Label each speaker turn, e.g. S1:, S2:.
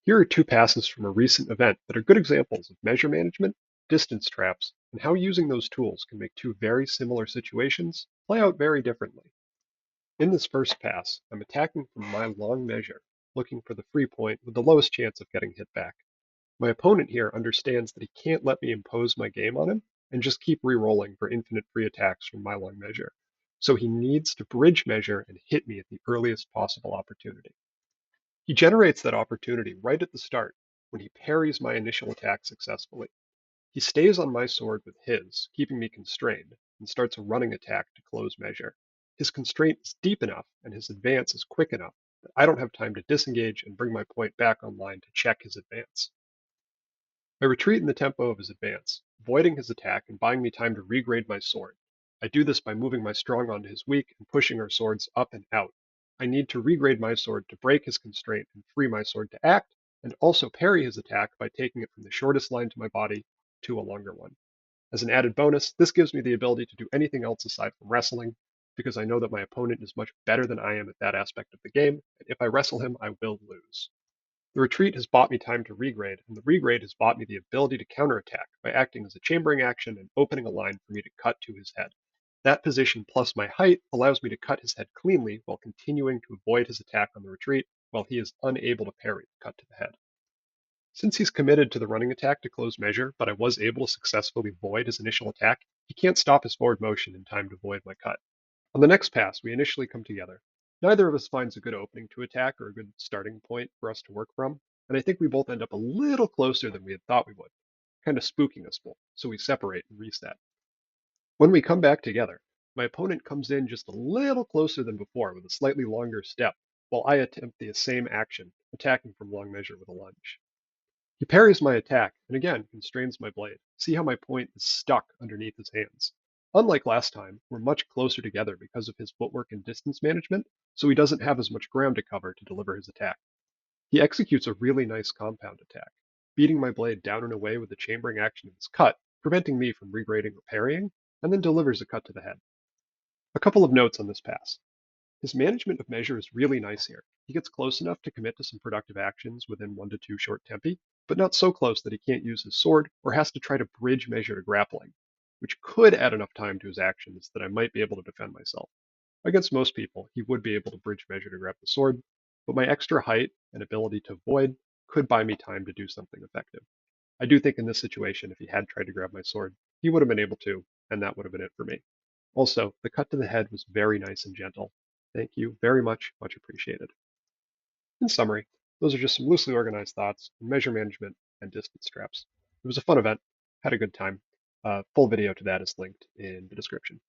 S1: Here are two passes from a recent event that are good examples of measure management, distance traps, and how using those tools can make two very similar situations play out very differently. In this first pass, I'm attacking from my long measure, looking for the free point with the lowest chance of getting hit back. My opponent here understands that he can't let me impose my game on him and just keep re-rolling for infinite free attacks from my long measure. So he needs to bridge measure and hit me at the earliest possible opportunity. He generates that opportunity right at the start when he parries my initial attack successfully. He stays on my sword with his, keeping me constrained, and starts a running attack to close measure. His constraint is deep enough and his advance is quick enough that I don't have time to disengage and bring my point back online to check his advance. I retreat in the tempo of his advance, avoiding his attack and buying me time to regrade my sword. I do this by moving my strong onto his weak and pushing our swords up and out. I need to regrade my sword to break his constraint and free my sword to act, and also parry his attack by taking it from the shortest line to my body to a longer one. As an added bonus, this gives me the ability to do anything else aside from wrestling, because I know that my opponent is much better than I am at that aspect of the game, and if I wrestle him, I will lose. The retreat has bought me time to regrade, and the regrade has bought me the ability to counterattack by acting as a chambering action and opening a line for me to cut to his head. That position plus my height allows me to cut his head cleanly while continuing to avoid his attack on the retreat while he is unable to parry the cut to the head. Since he's committed to the running attack to close measure, but I was able to successfully void his initial attack, he can't stop his forward motion in time to void my cut. On the next pass, we initially come together. Neither of us finds a good opening to attack or a good starting point for us to work from, and I think we both end up a little closer than we had thought we would, kind of spooking us both, so we separate and reset. When we come back together, my opponent comes in just a little closer than before with a slightly longer step, while I attempt the same action, attacking from long measure with a lunge. He parries my attack and again constrains my blade. See how my point is stuck underneath his hands. Unlike last time, we're much closer together because of his footwork and distance management, so he doesn't have as much ground to cover to deliver his attack. He executes a really nice compound attack, beating my blade down and away with the chambering action of his cut, preventing me from regrading or parrying, and then delivers a cut to the head. A couple of notes on this pass. His management of measure is really nice here. He gets close enough to commit to some productive actions within 1 to 2 short tempi, but not so close that he can't use his sword or has to try to bridge measure to grappling, which could add enough time to his actions that I might be able to defend myself. Against most people, he would be able to bridge measure to grab the sword, but my extra height and ability to avoid could buy me time to do something effective. I do think in this situation, if he had tried to grab my sword, he would have been able to, and that would have been it for me. Also, the cut to the head was very nice and gentle. Thank you very much, much appreciated. In summary, those are just some loosely organized thoughts on measure management and distance traps. It was a fun event, had a good time. Full video to that is linked in the description.